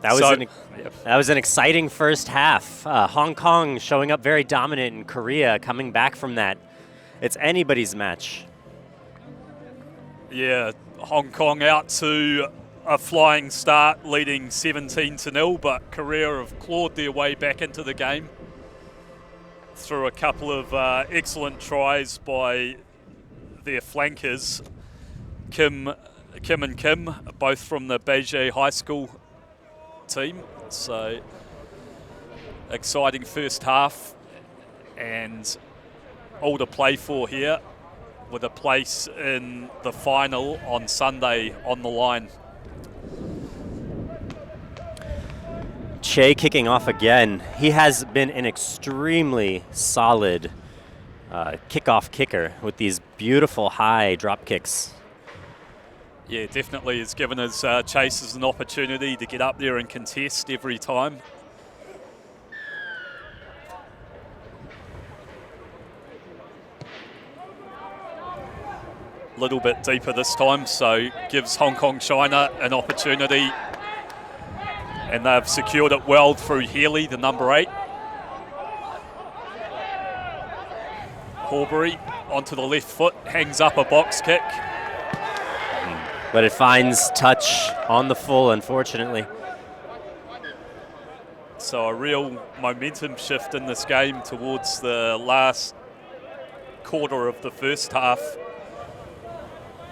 That was an exciting first half. Hong Kong showing up very dominant in Korea, coming back from that. It's anybody's match. Yeah, Hong Kong out to a flying start, leading 17-0, but Korea have clawed their way back into the game through a couple of excellent tries by their flankers, Kim and Kim, both from the Beijing High School team. So exciting first half and all to play for here, with a place in the final on Sunday on the line. Che kicking off again. He has been an extremely solid kickoff kicker with these beautiful high drop kicks. Yeah, definitely has given his chasers an opportunity to get up there and contest every time. A little bit deeper this time, so gives Hong Kong China an opportunity. And they've secured it well through Healy, the number 8. Horbury onto the left foot, hangs up a box kick. But it finds touch on the full, unfortunately. So a real momentum shift in this game towards the last quarter of the first half.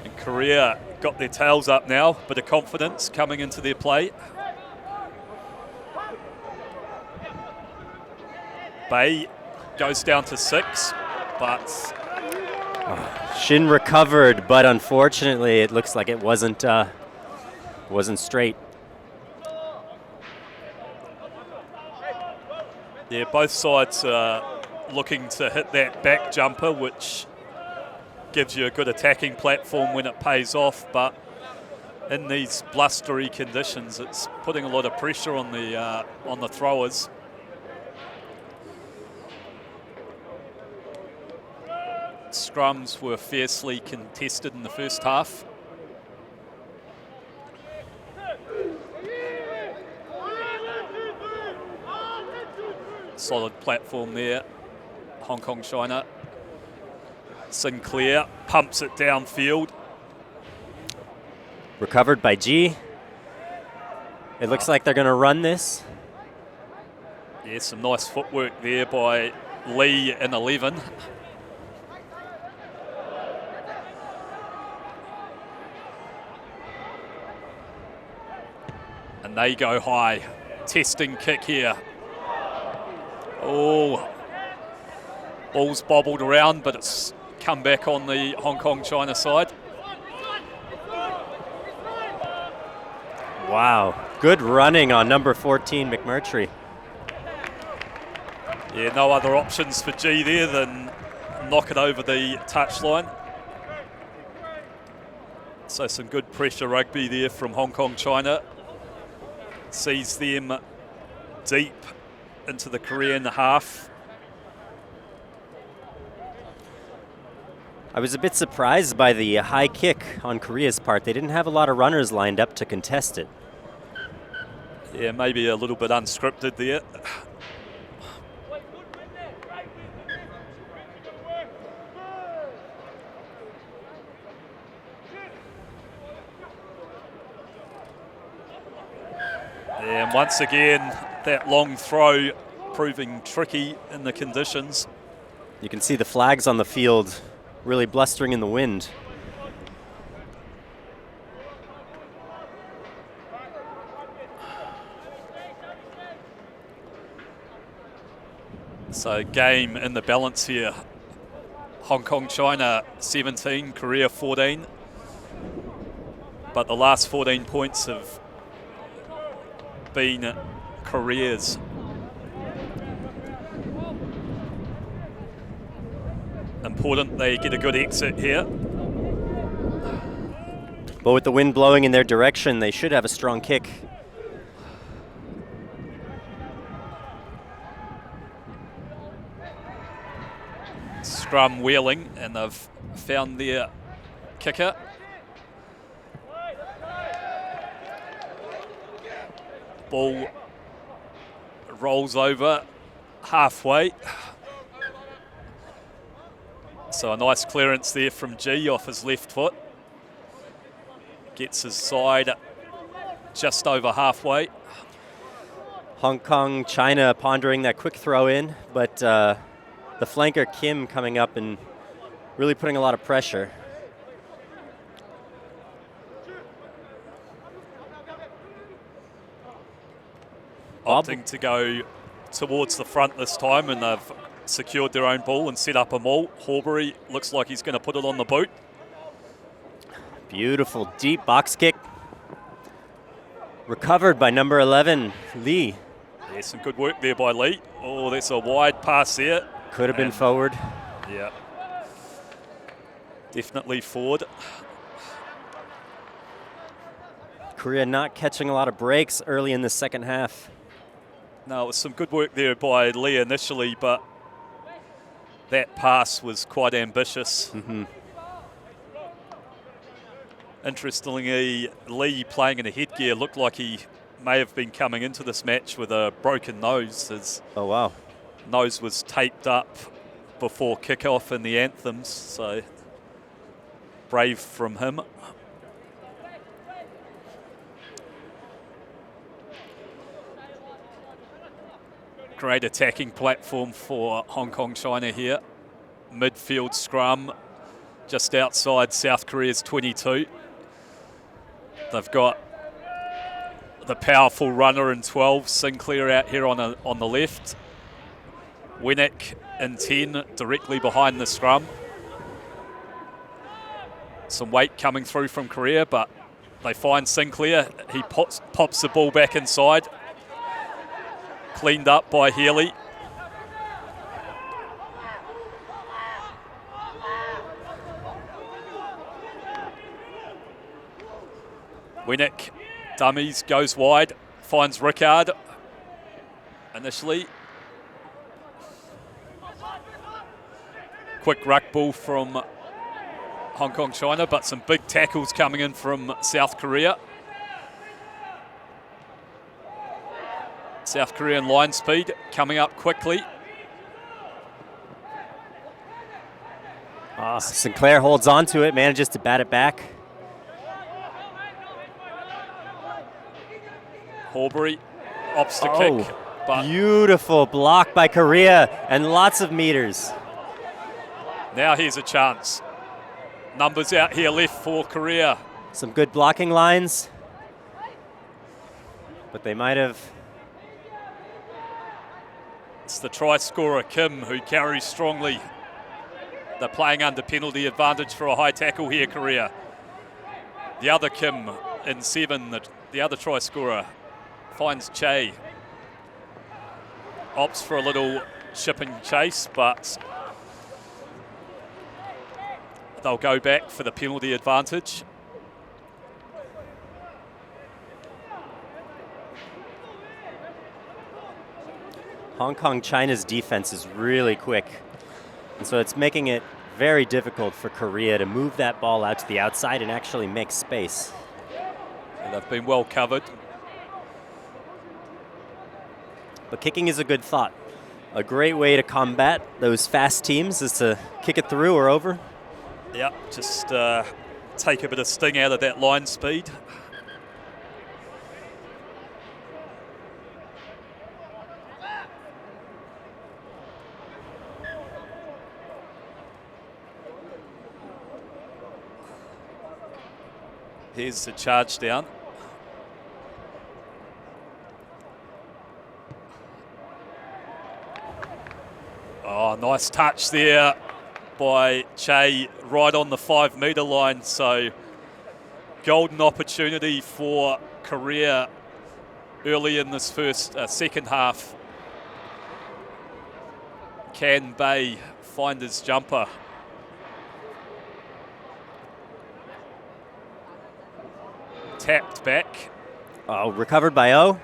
And Korea got their tails up now, bit of confidence coming into their play. Bay goes down to 6, but Shin recovered, but unfortunately it looks like it wasn't straight. Yeah, both sides are looking to hit that back jumper, which gives you a good attacking platform when it pays off, but in these blustery conditions, it's putting a lot of pressure on the throwers. Scrums were fiercely contested in the first half. Solid platform there, Hong Kong China. Sinclair pumps it downfield. Recovered by G. It looks like they're going to run this. Yeah, some nice footwork there by Lee in 11. And they go high. Testing kick here. Oh, ball's bobbled around, but it's come back on the Hong Kong China side. Wow, good running on number 14, McMurtry. Yeah, no other options for G there than knock it over the touchline. So some good pressure rugby there from Hong Kong China. Sees them deep into the Korean half. I was a bit surprised by the high kick on Korea's part. They didn't have a lot of runners lined up to contest it. Yeah, maybe a little bit unscripted there. And once again, that long throw proving tricky in the conditions. You can see the flags on the field really blustering in the wind. So game in the balance here. Hong Kong China 17, Korea 14. But the last 14 points have been Korea's. Important they get a good exit here. But with the wind blowing in their direction, they should have a strong kick. Scrum wheeling, and they've found their kicker. Ball rolls over halfway. So a nice clearance there from G off his left foot. Gets his side just over halfway. Hong Kong, China pondering that quick throw in, but the flanker Kim coming up and really putting a lot of pressure. Opting to go towards the front this time, and they've secured their own ball and set up a maul. Horbury looks like he's going to put it on the boot. Beautiful deep box kick. Recovered by number 11, Lee. Yeah, some good work there by Lee. Oh, that's a wide pass there. Could have been forward. Yeah. Definitely forward. Korea not catching a lot of breaks early in the second half. No, it was some good work there by Lee initially, but that pass was quite ambitious. Interestingly, Lee playing in a headgear looked like he may have been coming into this match with a broken nose. His nose was taped up before kickoff in the anthems, so brave from him. Great attacking platform for Hong Kong China here. Midfield scrum just outside South Korea's 22. They've got the powerful runner in 12, Sinclair out here on the left. Winnick in 10, directly behind the scrum. Some weight coming through from Korea, but they find Sinclair. He pops the ball back inside. Cleaned up by Healy. Winnick dummies, goes wide, finds Rickard initially. Quick ruck ball from Hong Kong China, but some big tackles coming in from South Korea. South Korean line speed coming up quickly. Sinclair holds on to it, manages to bat it back. Horbury opts to kick. But beautiful block by Korea and lots of meters. Now here's a chance. Numbers out here left for Korea. Some good blocking lines, but they might have. It's the try scorer Kim who carries strongly. They're playing under penalty advantage for a high tackle here, Korea. The other Kim in 7, the other try scorer, finds Che. Opts for a little ship and chase, but they'll go back for the penalty advantage. Hong Kong China's defense is really quick, and so it's making it very difficult for Korea to move that ball out to the outside and actually make space. And they've been well covered. But kicking is a good thought. A great way to combat those fast teams is to kick it through or over. Yeah, just take a bit of sting out of that line speed. Here's the charge down. Oh, nice touch there by Che right on the 5 metre line. So golden opportunity for Korea early in this second half. Can Bay find his jumper? Tapped back. Oh, recovered by O.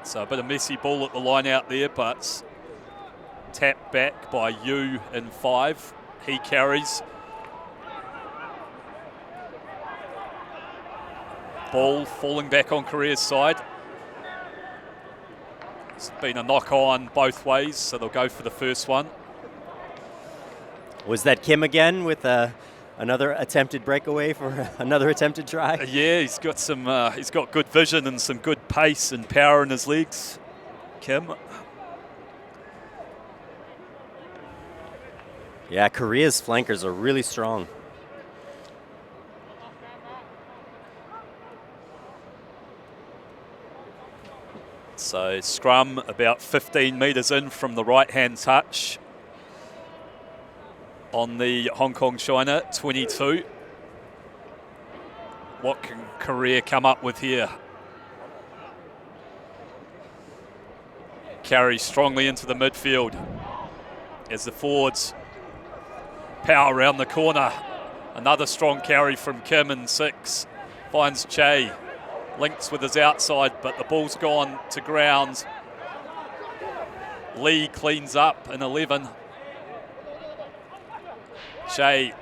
So a bit of messy ball at the line out there, but tapped back by Yu in 5. He carries. Ball falling back on Korea's side. It's been a knock on both ways, so they'll go for the first one. Was that Kim again with another attempted breakaway for another attempted try? Yeah, he's got some. He's got good vision and some good pace and power in his legs, Kim. Yeah, Korea's flankers are really strong. So scrum about 15 metres in from the right-hand touch on the Hong Kong China 22. What can Korea come up with here? Carry strongly into the midfield as the forwards power around the corner. Another strong carry from Kim in 6. Finds Che. Links with his outside, but the ball's gone to ground. Lee cleans up in 11. Che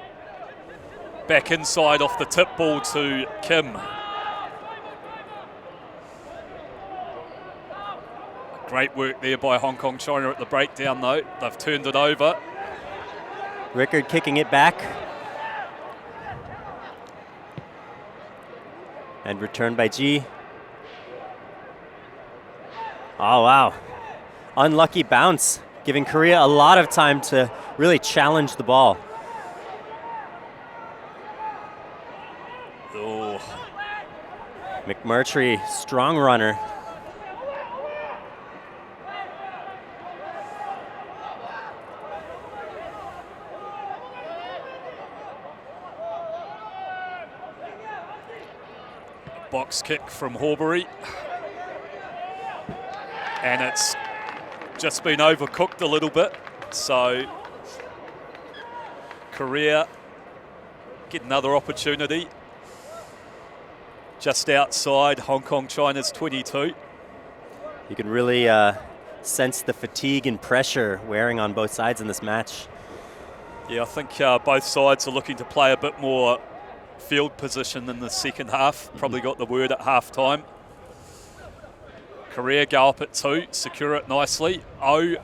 back inside off the tip ball to Kim. Great work there by Hong Kong China at the breakdown though. They've turned it over. Rickard kicking it back. And returned by Ji. Oh, wow. Unlucky bounce, giving Korea a lot of time to really challenge the ball. Oh. McMurtry, strong runner. Box kick from Horbury. And it's just been overcooked a little bit. So Korea get another opportunity. Just outside Hong Kong China's 22. You can really sense the fatigue and pressure wearing on both sides in this match. Yeah, I think both sides are looking to play a bit more field position in the second half. Probably got the word at half time. Korea go up at 2, secure it nicely. Oh.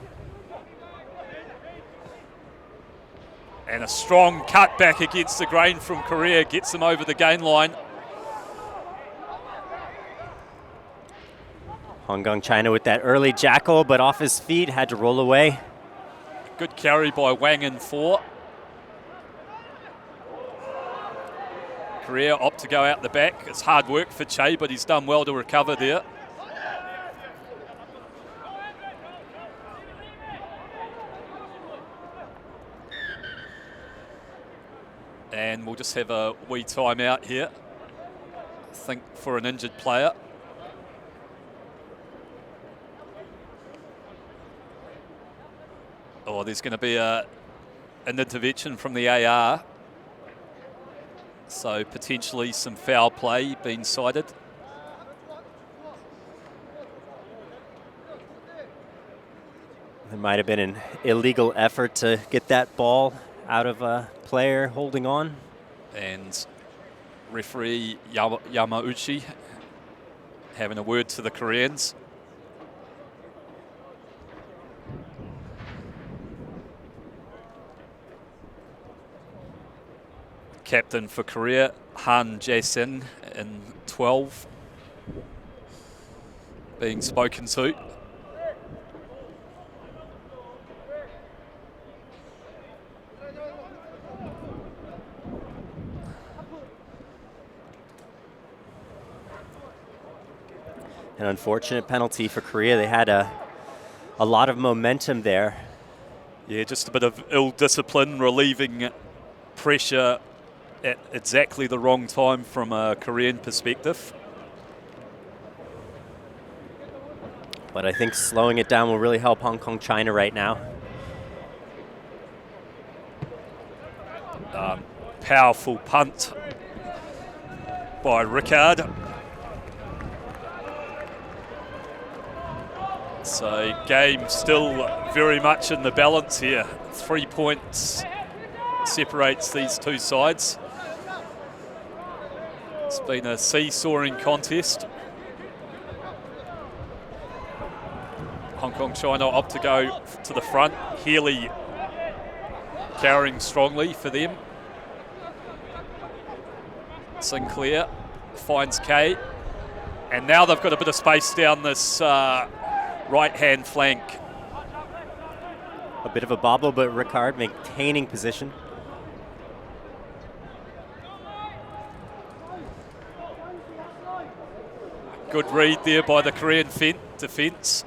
And a strong cut back against the grain from Korea gets them over the gain line. Hong Kong China with that early jackal, but off his feet, had to roll away. Good carry by Wang in 4. Korea opt to go out the back. It's hard work for Che, but he's done well to recover there. And we'll just have a wee timeout here, I think, for an injured player. Oh, there's going to be an intervention from the AR. So potentially some foul play being cited. There might have been an illegal effort to get that ball out of a player holding on. And referee Yamauchi having a word to the Koreans. Captain for Korea, Han Jae-sin in 12, being spoken to. An unfortunate penalty for Korea. They had a lot of momentum there. Yeah, just a bit of ill discipline, relieving pressure at exactly the wrong time from a Korean perspective. But I think slowing it down will really help Hong Kong China right now. Powerful punt by Rickard. So game still very much in the balance here. 3 points separates these two sides. It's been a seesawing contest. Hong Kong China opt to go to the front. Healy carrying strongly for them. Sinclair finds Kay. And now they've got a bit of space down this right-hand flank. A bit of a bobble, but Ricard maintaining position. Good read there by the Korean defence.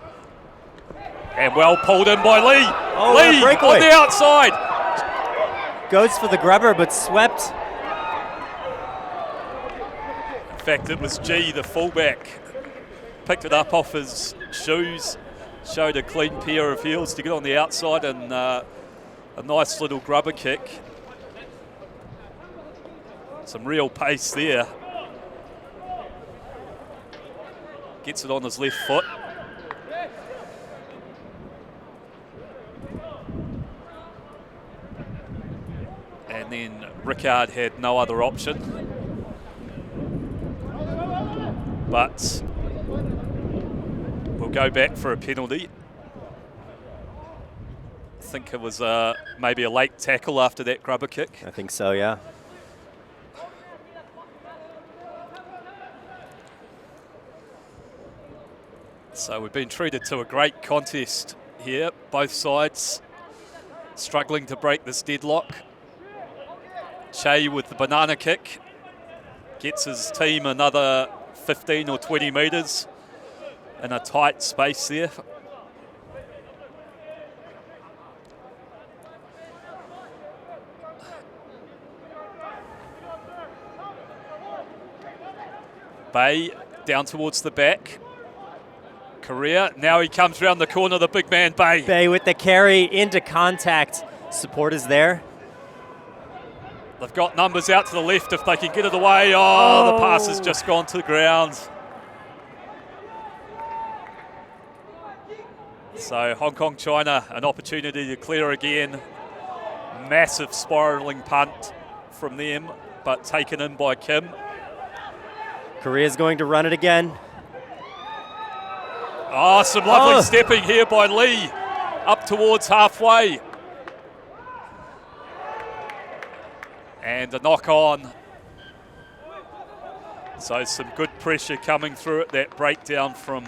And well pulled in by Lee. Oh, Lee on the outside. Goes for the grubber, but swept. In fact, it was G, the fullback. Picked it up off his shoes. Showed a clean pair of heels to get on the outside, and a nice little grubber kick. Some real pace there. Gets it on his left foot. And then Ricard had no other option. But we'll go back for a penalty. I think it was maybe a late tackle after that grubber kick. I think so, yeah. So we've been treated to a great contest here. Both sides struggling to break this deadlock. Che with the banana kick gets his team another 15 or 20 metres in a tight space there. Bay down towards the back. Korea, now he comes around the corner, the big man Bay. Bay with the carry into contact. Support is there. They've got numbers out to the left if they can get it away. Oh, the pass has just gone to the ground. So Hong Kong China, an opportunity to clear again. Massive spiralling punt from them, but taken in by Kim. Korea's going to run it again. Oh, some lovely stepping here by Lee, up towards halfway. And a knock on. So some good pressure coming through at that breakdown from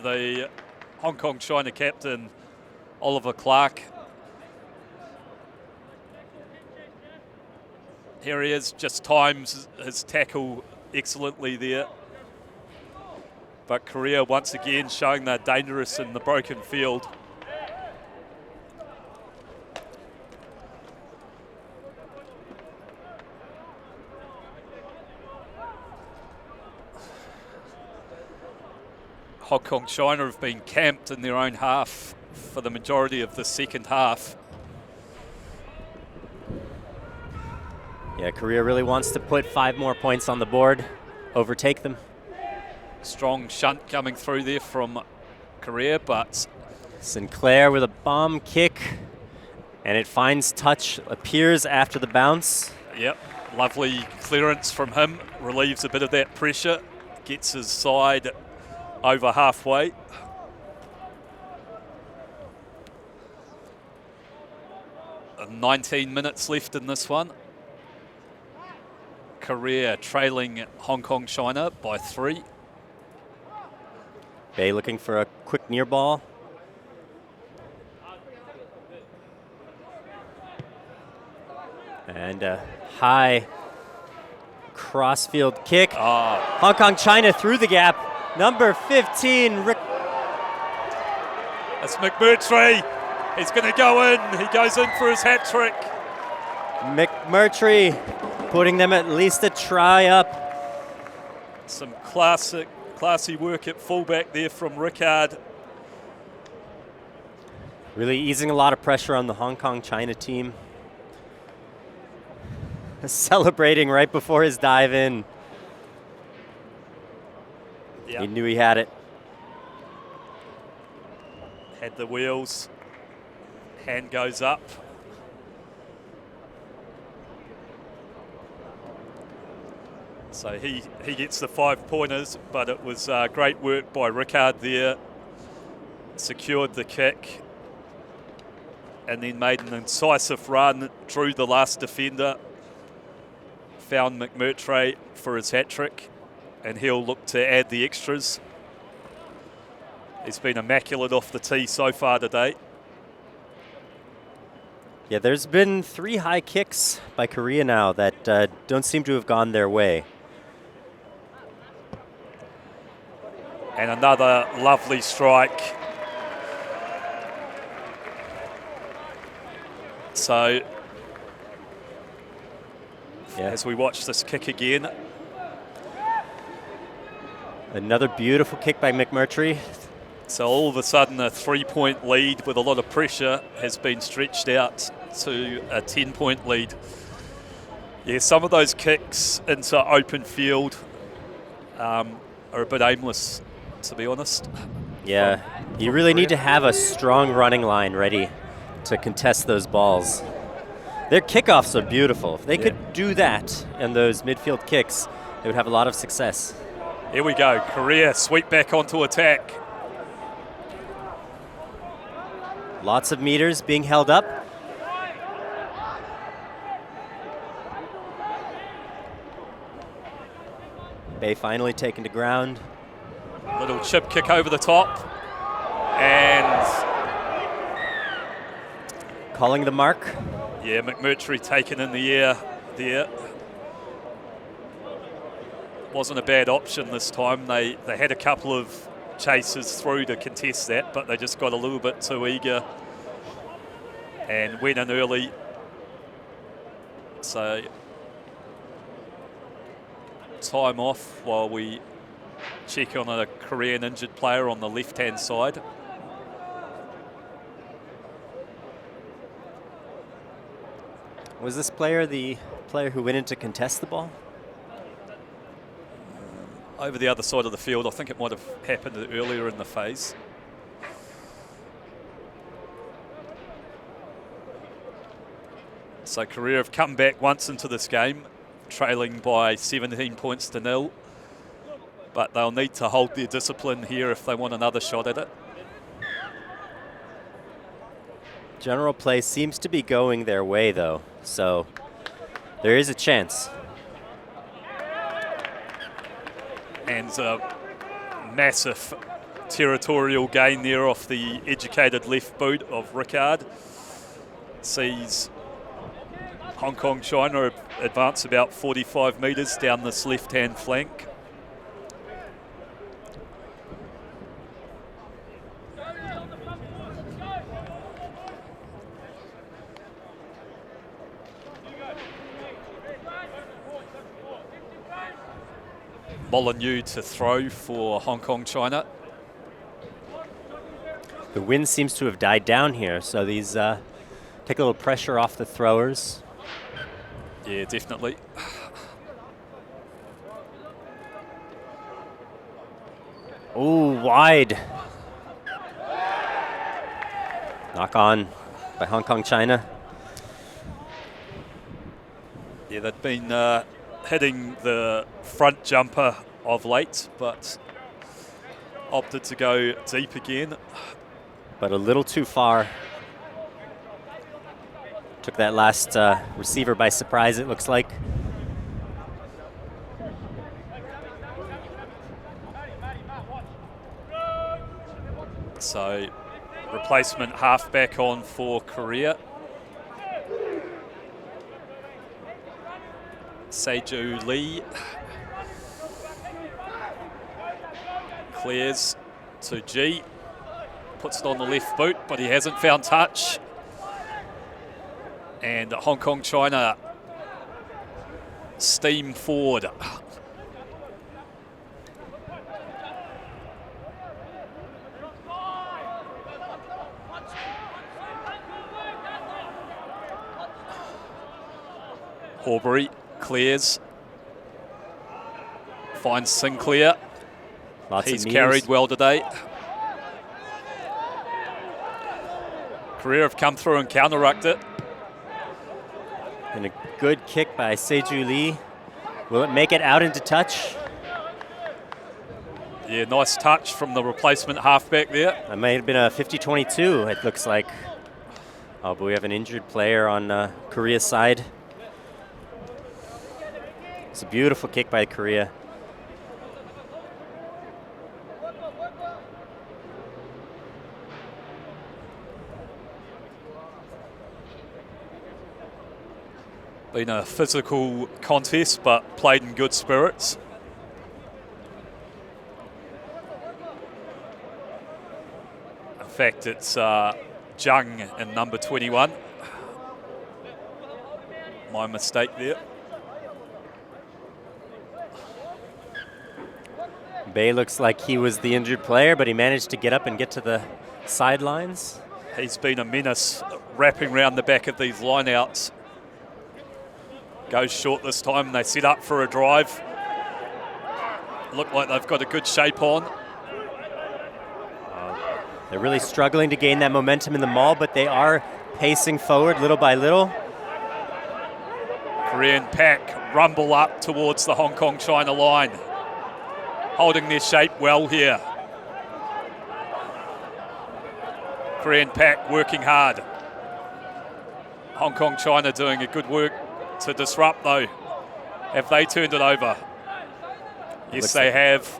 the Hong Kong China captain, Oliver Clark. Here he is, just times his tackle excellently there. But Korea once again showing they're dangerous in the broken field. Hong Kong China have been camped in their own half for the majority of the second half. Yeah, Korea really wants to put 5 more points on the board, overtake them. Strong shunt coming through there from Korea, but Sinclair with a bomb kick, and it finds touch, appears after the bounce. Yep, lovely clearance from him, relieves a bit of that pressure, gets his side over halfway. And 19 minutes left in this one. Korea trailing Hong Kong China by 3. Bay looking for a quick near ball. And a high crossfield kick. Hong Kong China through the gap. Number 15, Rick. That's McMurtry. He's going to go in. He goes in for his hat trick. McMurtry putting them at least a try up. Some classy work at fullback there from Ricard. Really easing a lot of pressure on the Hong Kong China team. Celebrating right before his dive in. Yep. He knew he had it. Had the wheels. Hand goes up. So he gets the 5 pointers, but it was great work by Rickard there. Secured the kick and then made an incisive run, drew the last defender, found McMurtry for his hat-trick, and he'll look to add the extras. He's been immaculate off the tee so far today. Yeah, there's been 3 high kicks by Korea now that don't seem to have gone their way. And another lovely strike. So, as we watch this kick again. Another beautiful kick by McMurtry. So all of a sudden a 3-point lead with a lot of pressure has been stretched out to a 10-point lead. Yeah, some of those kicks into open field are a bit aimless, to be honest. Yeah, you really need to have a strong running line ready to contest those balls. Their kickoffs are beautiful. If they could do that and those midfield kicks, they would have a lot of success. Here we go, Korea sweep back onto attack. Lots of meters being held up. Bay finally taken to ground. Little chip kick over the top. And calling the mark. Yeah, McMurtry taken in the air there. Wasn't a bad option this time. They had a couple of chasers through to contest that, but they just got a little bit too eager and went in early. So time off while we check on a Korean injured player on the left-hand side. Was this player the player who went in to contest the ball? Over the other side of the field. I think it might have happened earlier in the phase. So Korea have come back once into this game, trailing by 17 points to 0. But they'll need to hold their discipline here if they want another shot at it. General play seems to be going their way, though, so there is a chance. And a massive territorial gain there off the educated left boot of Rickard. Sees Hong Kong China advance about 45 metres down this left-hand flank. Molyneux to throw for Hong Kong China. The wind seems to have died down here, so these take a little pressure off the throwers. Yeah, definitely. Oh, wide. Knock on by Hong Kong China. Yeah, they've been hitting the front jumper of late, but opted to go deep again. But a little too far. Took that last receiver by surprise, it looks like. So, replacement halfback on for Korea. Seju Lee clears to G, puts it on the left boot, but he hasn't found touch. And Hong Kong China steam forward. Horbury clears, finds Sinclair. He's carried well today. Korea have come through and counter-rucked it. And a good kick by Seju Lee. Will it make it out into touch? Yeah, nice touch from the replacement halfback there. That may have been a 50-22, it looks like. Oh, but we have an injured player on Korea's side. It's a beautiful kick by Korea. Been a physical contest, but played in good spirits. In fact, it's Jung in number 21. My mistake there. Bay looks like he was the injured player, but he managed to get up and get to the sidelines. He's been a menace wrapping around the back of these lineouts. Goes short this time. They set up for a drive. Look like they've got a good shape on. They're really struggling to gain that momentum in the maul, but they are pacing forward little by little. Korean pack rumble up towards the Hong Kong-China line. Holding their shape well here. Korean pack working hard. Hong Kong-China doing a good work to disrupt though. Have they turned it over? Yes, they have.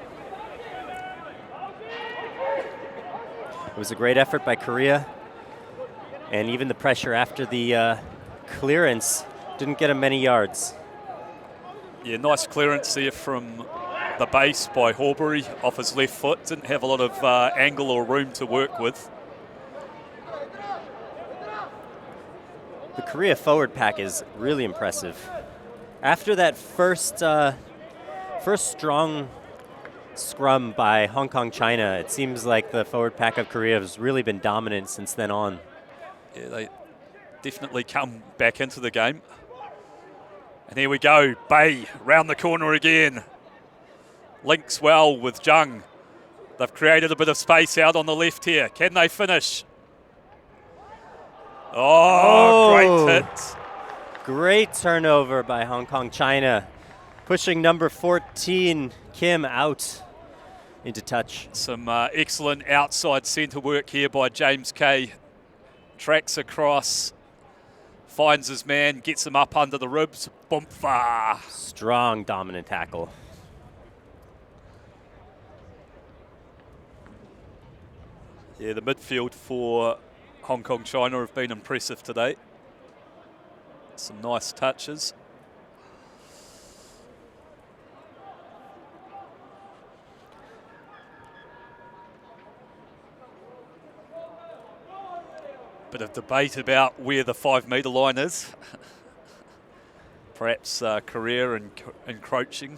It was a great effort by Korea. And even the pressure after the clearance didn't get him many yards. Yeah, nice clearance there from the base by Horbury off his left foot. Didn't have a lot of angle or room to work with. The Korea forward pack is really impressive. After that first strong scrum by Hong Kong China, it seems like the forward pack of Korea has really been dominant since then on. Yeah, they definitely come back into the game. And here we go, Bay round the corner again. Links well with Jung. They've created a bit of space out on the left here. Can they finish? Oh, great hit. Great turnover by Hong Kong China. Pushing number 14, Kim, out into touch. Some excellent outside centre work here by James Kay. Tracks across, finds his man, gets him up under the ribs. Boomfa. Strong, dominant tackle. Yeah, the midfield for Hong Kong China have been impressive today. Some nice touches. Bit of debate about where the 5 metre line is. Perhaps Korea encroaching.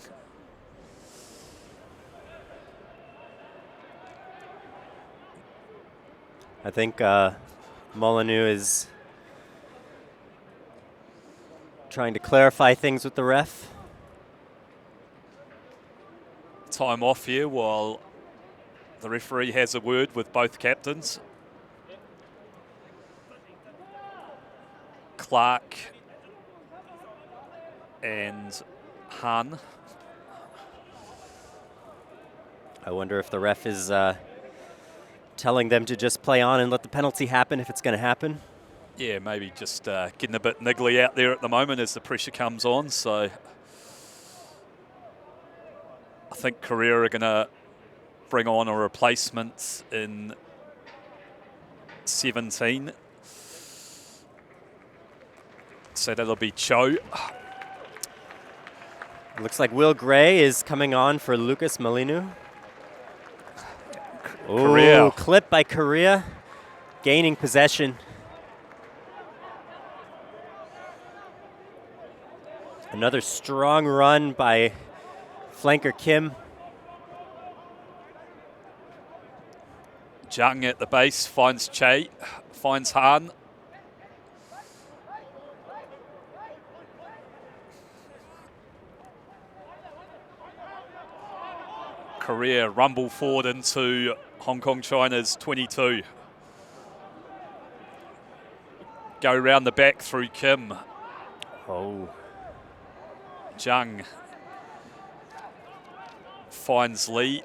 I think Molyneux is trying to clarify things with the ref. Time off here while the referee has a word with both captains. Clark and Han. I wonder if the ref is telling them to just play on and let the penalty happen if it's going to happen. Yeah, maybe just getting a bit niggly out there at the moment as the pressure comes on. So I think Korea are going to bring on a replacement in 17. So that'll be Cho. It looks like Will Gray is coming on for Lucas Molyneux. Korea. Clip by Korea, gaining possession. Another strong run by flanker Kim. Jung at the base finds Che, finds Han. Korea rumble forward into Hong Kong China's 22. Go round the back through Kim. Oh. Jung finds Lee.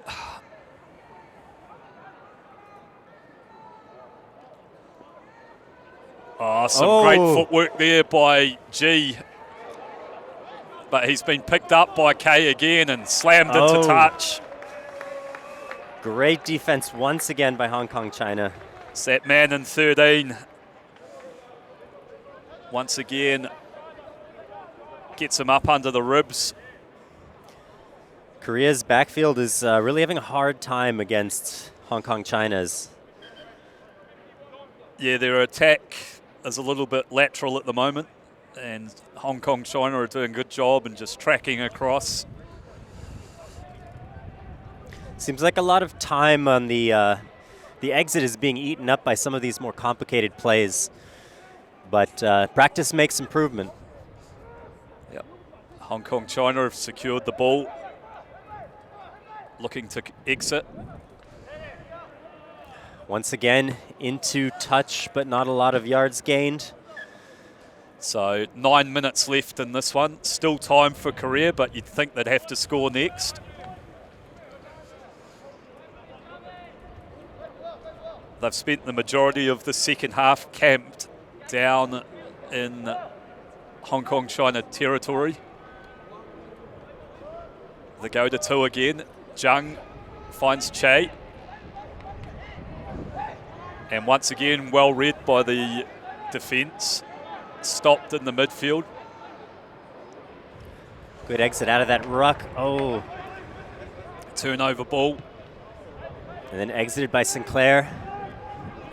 Oh, some great footwork there by G. But he's been picked up by K again and slammed into touch. Great defense once again by Hong Kong China. It's that man in 13. Once again, gets him up under the ribs. Korea's backfield is really having a hard time against Hong Kong China's. Yeah, their attack is a little bit lateral at the moment, and Hong Kong China are doing a good job and just tracking across. Seems like a lot of time on the exit is being eaten up by some of these more complicated plays, but practice makes improvement. Yep. Hong Kong China have secured the ball, looking to exit. Once again, into touch, but not a lot of yards gained. So 9 minutes left in this one. Still time for Korea, but you'd think they'd have to score next. They've spent the majority of the second half camped down in Hong Kong China territory. They go to two again. Zhang finds Che. And once again, well read by the defence. Stopped in the midfield. Good exit out of that ruck. Oh. Turnover ball. And then exited by Sinclair.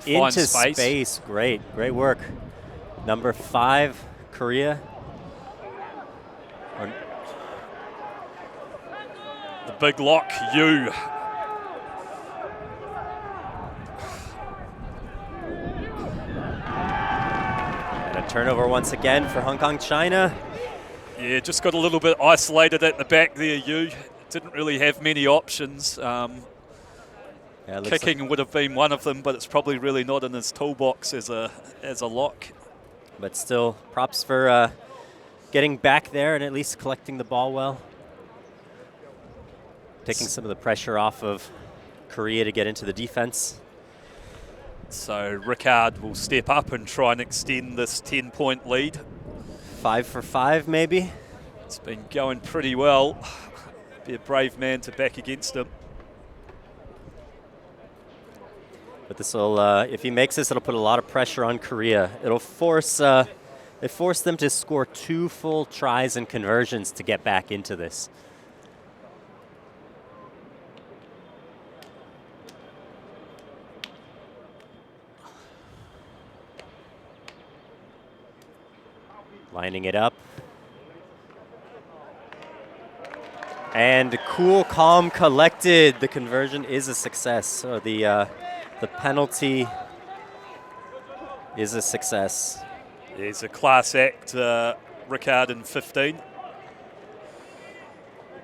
Finds into space. Great work. Number 5, Korea. The big lock, Yu. And a turnover once again for Hong Kong China. Yeah, just got a little bit isolated at the back there, Yu. Didn't really have many options. Kicking would have been one of them, but it's probably really not in his toolbox as a lock. But still, props for getting back there and at least collecting the ball well. Taking some of the pressure off of Korea to get into the defense. So Ricard will step up and try and extend this 10-point lead. 5 for 5, maybe? It's been going pretty well. Be a brave man to back against him. But this will, if he makes this, it'll put a lot of pressure on Korea. It'll force them to score 2 full tries and conversions to get back into this. Lining it up. And cool, calm, collected. The conversion is a success. So the penalty is a success. It's a class act, Ricard in 15.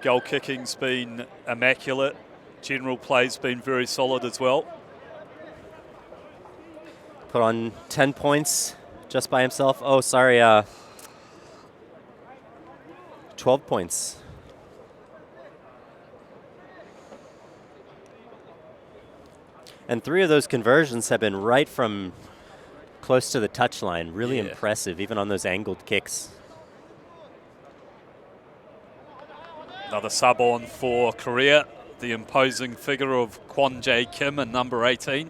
Goal kicking's been immaculate. General play's been very solid as well. Put on 10 points just by himself. Oh, sorry, 12 points. And 3 of those conversions have been right from close to the touchline. Really impressive, even on those angled kicks. Another sub on for Korea, the imposing figure of Kwon Jae Kim in number 18.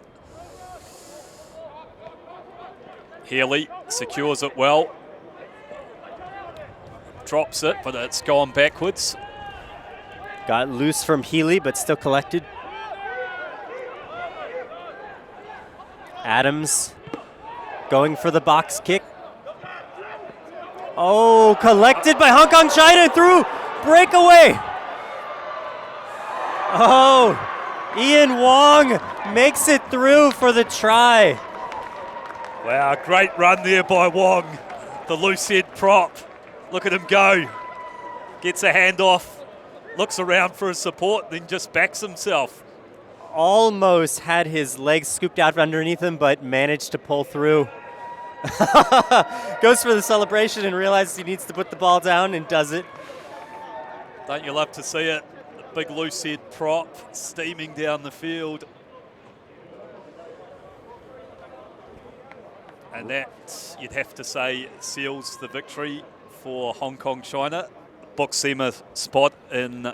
Healy secures it well. Drops it, but it's gone backwards. Got loose from Healy, but still collected. Adams going for the box kick. Oh, collected by Hong Kong China through breakaway. Oh, Ian Wong makes it through for the try. Wow, great run there by Wong, the loose head prop. Look at him go. Gets a handoff, looks around for his support, then just backs himself. Almost had his legs scooped out underneath him, but managed to pull through. Goes for the celebration and realizes he needs to put the ball down and does it. Don't you love to see it? big loose head prop steaming down the field. And that, you'd have to say, seals the victory for Hong Kong China. Books them a spot in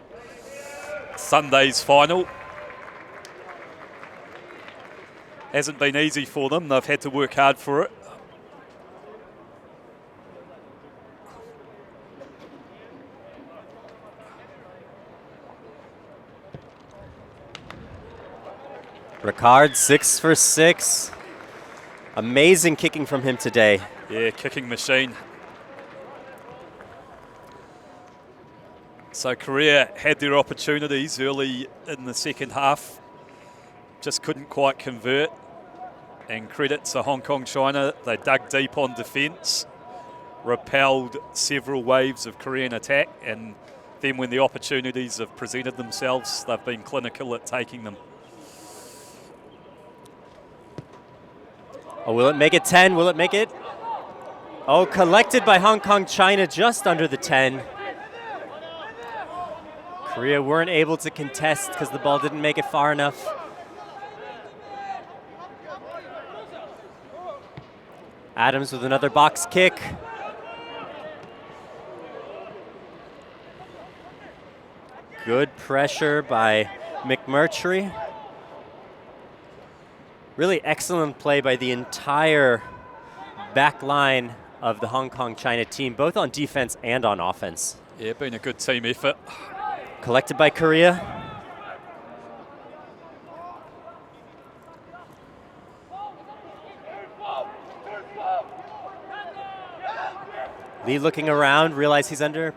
Sunday's final. Hasn't been easy for them. They've had to work hard for it. Ricard, 6 for 6. Amazing kicking from him today. Yeah, kicking machine. So Korea had their opportunities early in the second half. Just couldn't quite convert. And credit to Hong Kong China, they dug deep on defence, repelled several waves of Korean attack, and then when the opportunities have presented themselves, they've been clinical at taking them. Oh, will it make it 10? Will it make it? Oh, collected by Hong Kong China just under the 10. Korea weren't able to contest because the ball didn't make it far enough. Adams with another box kick. Good pressure by McMurtry. Really excellent play by the entire back line of the Hong Kong China team, both on defense and on offense. Yeah, been a good team effort. Collected by Korea. Lee looking around, realize he's under.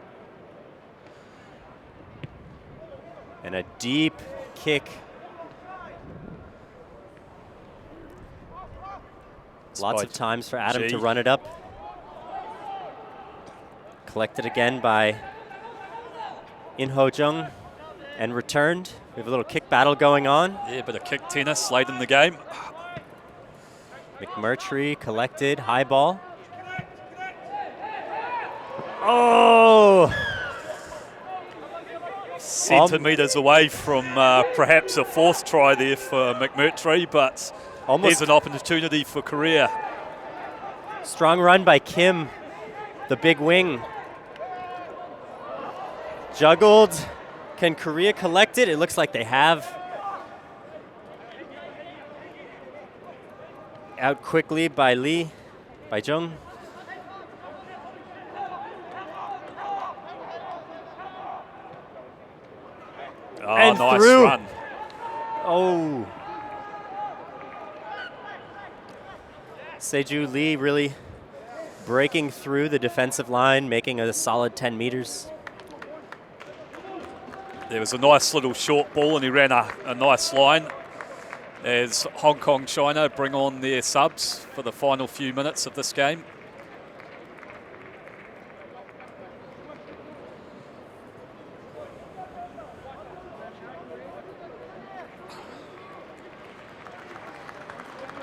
And a deep kick. Lots of times for Adam to run it up. Collected again by In Ho Jung and returned. We have a little kick battle going on. Yeah, bit of kick tennis late in the game. McMurtry collected, high ball. Oh! Centimetres away from perhaps a fourth try there for McMurtry, but there's an opportunity for Korea. Strong run by Kim, the big wing. Juggled. Can Korea collect it? It looks like they have. Out quickly by Lee, by Jung. Oh, and nice through. Run. Oh. Seju Lee really breaking through the defensive line, making a solid 10 meters. There was a nice little short ball and he ran a nice line as Hong Kong China bring on their subs for the final few minutes of this game.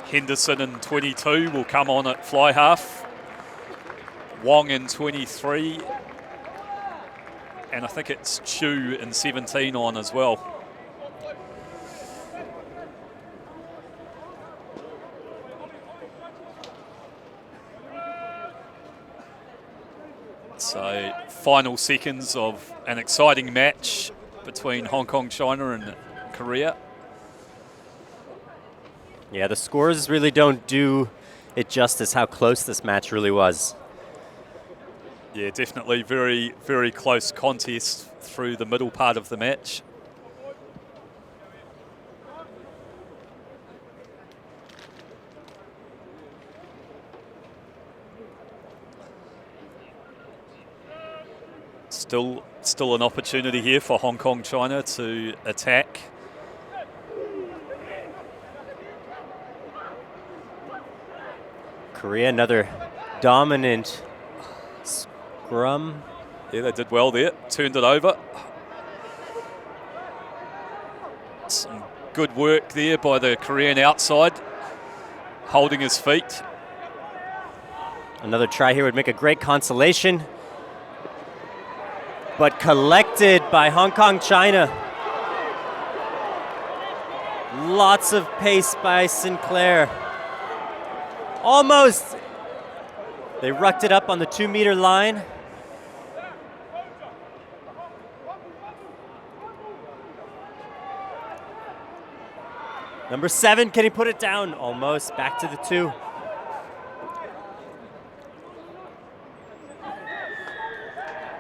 Henderson in 22 will come on at fly half. Wong in 23. And I think it's Chu in 17 on as well. So final seconds of an exciting match between Hong Kong, China and Korea. Yeah, the scores really don't do it justice how close this match really was. Yeah, definitely very, very close contest through the middle part of the match. Still an opportunity here for Hong Kong China to attack. Korea, another dominant scrum. Yeah, they did well there. Turned it over. Some good work there by the Korean outside, holding his feet. Another try here would make a great consolation. But collected by Hong Kong China. Lots of pace by Sinclair. Almost. They rucked it up on the 2-meter line. Number 7, can he put it down? Almost, back to the 2.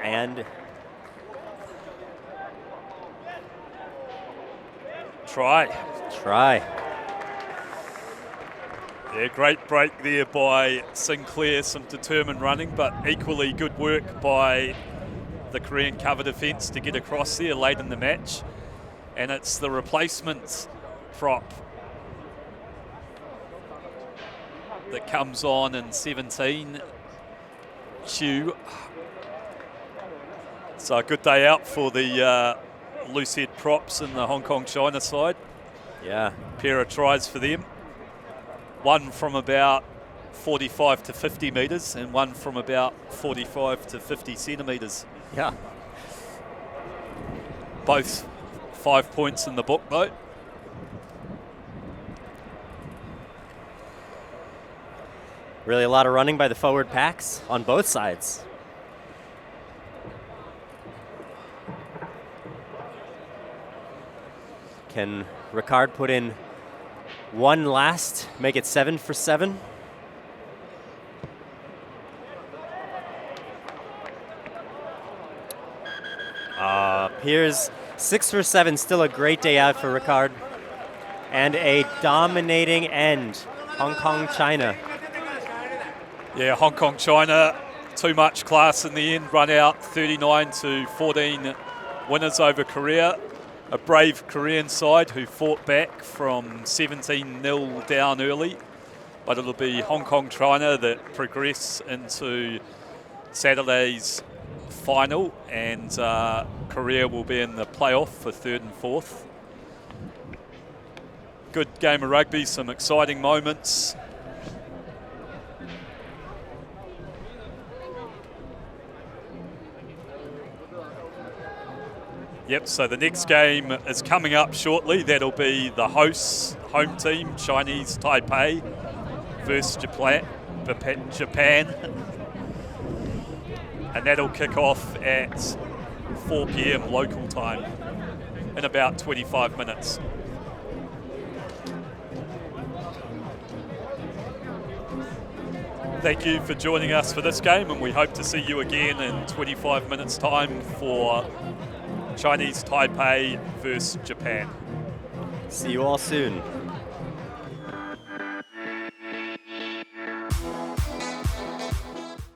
And try. Yeah, great break there by Sinclair, some determined running, but equally good work by the Korean cover defence to get across there late in the match. And it's the replacement prop that comes on in 17, Chu. So a good day out for the loose head props in the Hong Kong China side. Yeah. Pair of tries for them. One from about 45 to 50 metres and one from about 45 to 50 centimetres. Yeah. Both 5 points in the book though. Really a lot of running by the forward packs on both sides. Can Ricard put in one last, make it 7 for 7? Here's 6 for 7, still a great day out for Ricard. And a dominating end, Hong Kong, China. Yeah, Hong Kong, China, too much class in the end, run out 39 to 14 winners over Korea. A brave Korean side who fought back from 17-0 down early, but it'll be Hong Kong, China that progress into Saturday's final, and Korea will be in the playoff for 3rd and 4th. Good game of rugby, some exciting moments. Yep, so the next game is coming up shortly. That'll be the hosts, home team, Chinese Taipei versus Japan. And that'll kick off at 4 p.m. local time in about 25 minutes. Thank you for joining us for this game, and we hope to see you again in 25 minutes' time for Chinese Taipei versus Japan. See you all soon.